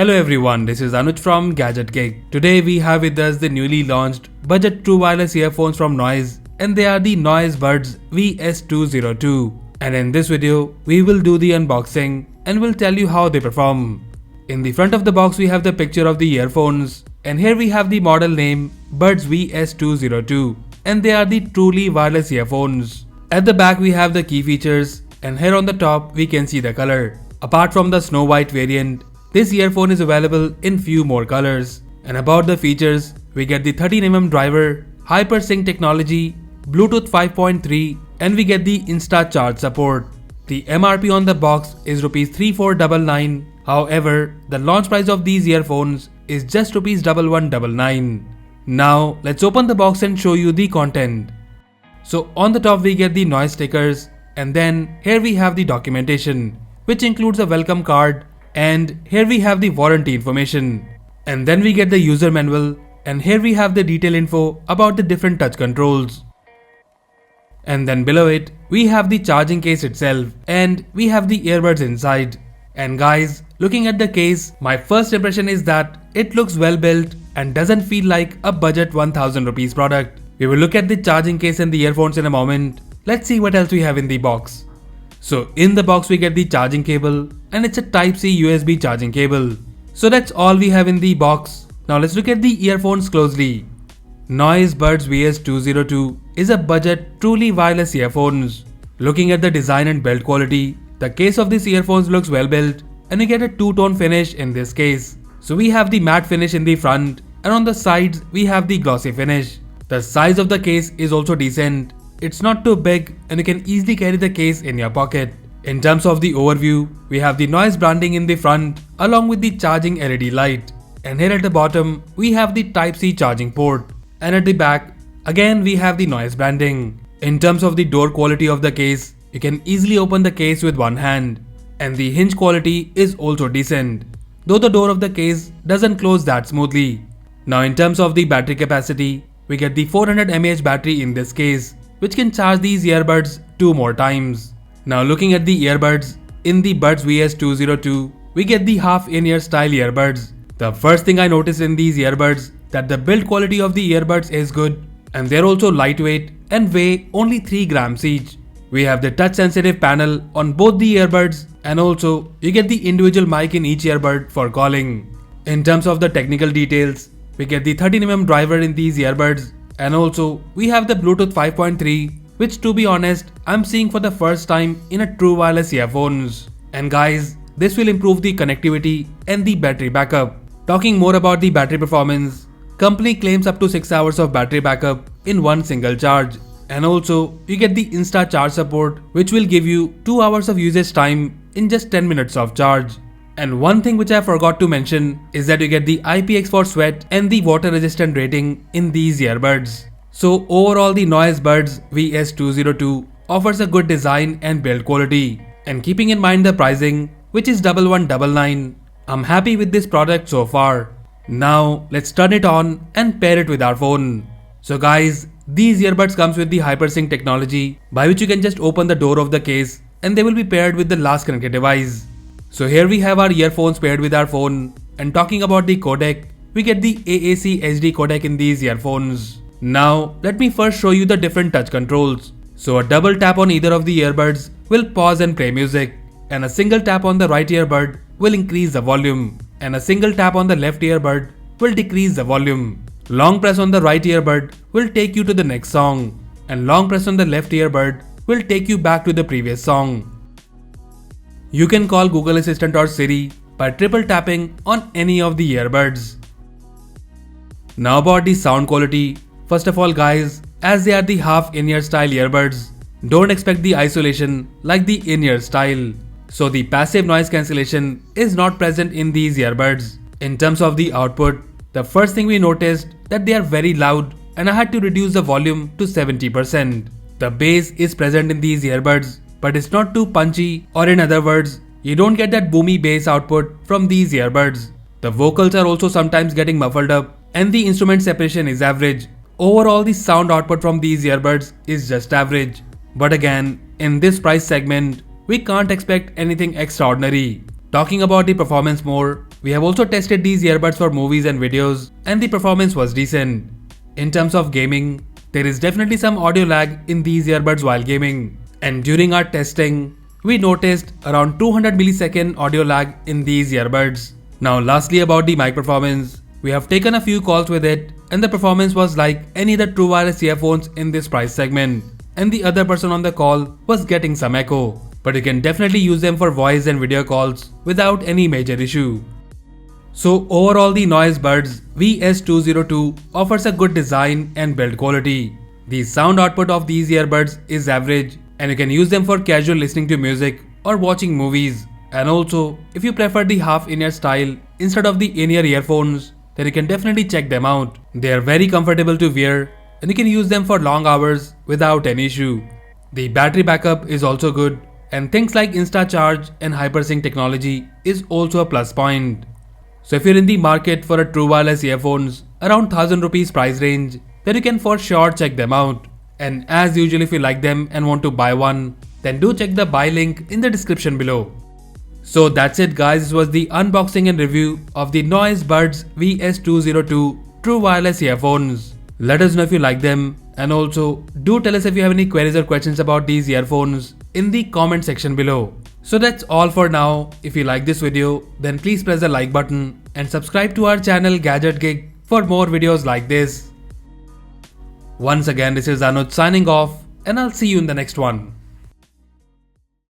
Hello everyone, this is Anuj from Gadgetgig. Today we have with us the newly launched budget true wireless earphones from Noise, and they are the Noise Buds VS202. And in this video, we will do the unboxing and will tell you how they perform. In the front of the box we have the picture of the earphones, and here we have the model name Buds VS202, and they are the truly wireless earphones. At the back we have the key features, and here on the top we can see the color. Apart from the snow white variant, this earphone is available in few more colors. And about the features, we get the 13mm driver, HyperSync technology, Bluetooth 5.3, and we get the Instacharge support. The MRP on the box is Rs 3499. However, the launch price of these earphones is just Rs 1199. Now let's open the box and show you the content. So on the top we get the noise stickers, and then here we have the documentation, which includes a welcome card, and here we have the warranty information. And then we get the user manual, and here we have the detail info about the different touch controls. And then below it, we have the charging case itself, and we have the earbuds inside. And guys, looking at the case, my first impression is that it looks well built and doesn't feel like a budget 1000 rupees product. We will look at the charging case and the earphones in a moment. Let's see what else we have in the box. So in the box we get the charging cable, and it's a Type-C USB charging cable. So that's all we have in the box. Now let's look at the earphones closely. Noise Buds VS202 is a budget truly wireless earphones. Looking at the design and build quality, the case of these earphones looks well built, and we get a two-tone finish in this case. So we have the matte finish in the front, and on the sides we have the glossy finish. The size of the case is also decent. It's not too big, and you can easily carry the case in your pocket. In terms of the overview, we have the noise branding in the front along with the charging LED light. And here at the bottom, we have the Type-C charging port. And at the back, again we have the noise branding. In terms of the door quality of the case, you can easily open the case with one hand. And the hinge quality is also decent, though the door of the case doesn't close that smoothly. Now in terms of the battery capacity, we get the 400 mAh battery in this case, which can charge these earbuds 2 more times. Now looking at the earbuds, in the Buds VS202, we get the half in-ear style earbuds. The first thing I noticed in these earbuds that the build quality of the earbuds is good, and they're also lightweight and weigh only 3 grams each. We have the touch sensitive panel on both the earbuds, and also you get the individual mic in each earbud for calling. In terms of the technical details, we get the 13mm driver in these earbuds, and also we have the Bluetooth 5.3, which to be honest, I'm seeing for the first time in a true wireless earphones. And guys, this will improve the connectivity and the battery backup. Talking more about the battery performance, company claims up to 6 hours of battery backup in one single charge. And also, you get the Instacharge support, which will give you 2 hours of usage time in just 10 minutes of charge. And one thing which I forgot to mention is that you get the IPX4 sweat and the water resistant rating in these earbuds. So overall the Noise Buds VS202 offers a good design and build quality. And keeping in mind the pricing, which is 1199, I'm happy with this product so far. Now let's turn it on and pair it with our phone. So guys, these earbuds comes with the HyperSync technology, by which you can just open the door of the case and they will be paired with the last connected device. So here we have our earphones paired with our phone, and talking about the codec, we get the AAC HD codec in these earphones. Now let me first show you the different touch controls. So a double tap on either of the earbuds will pause and play music, and a single tap on the right earbud will increase the volume, and a single tap on the left earbud will decrease the volume. Long press on the right earbud will take you to the next song, and long press on the left earbud will take you back to the previous song. You can call Google Assistant or Siri by triple tapping on any of the earbuds. Now about the sound quality. First of all guys, as they are the half in-ear style earbuds, don't expect the isolation like the in-ear style. So the passive noise cancellation is not present in these earbuds. In terms of the output, the first thing we noticed that they are very loud, and I had to reduce the volume to 70%. The bass is present in these earbuds, but it's not too punchy, or in other words, you don't get that boomy bass output from these earbuds. The vocals are also sometimes getting muffled up, and the instrument separation is average. Overall, the sound output from these earbuds is just average. But again, in this price segment, we can't expect anything extraordinary. Talking about the performance more, We have also tested these earbuds for movies and videos and the performance was decent. In terms of gaming, there is definitely some audio lag in these earbuds while gaming. And during our testing, we noticed around 200 millisecond audio lag in these earbuds. Now lastly about the mic performance, we have taken a few calls with it and the performance was like any other true wireless earphones in this price segment. And the other person on the call was getting some echo. But you can definitely use them for voice and video calls without any major issue. So overall the Noise Buds VS202 offers a good design and build quality. The sound output of these earbuds is average and you can use them for casual listening to music or watching movies. And also, if you prefer the half in-ear style instead of the in-ear earphones, then you can definitely check them out. They are very comfortable to wear and you can use them for long hours without any issue. The battery backup is also good and things like Instacharge and HyperSync technology is also a plus point. So if you're in the market for a true wireless earphones around 1000 rupees price range, then you can for sure check them out. And as usual, if you like them and want to buy one, then do check the buy link in the description below. So that's it guys, this was the unboxing and review of the Noise Buds VS202 True Wireless Earphones. Let us know if you like them and also do tell us if you have any queries or questions about these earphones in the comment section below. So that's all for now. If you like this video, then please press the like button and subscribe to our channel Gadgetgig for more videos like this. Once again, this is Anuj signing off and I'll see you in the next one.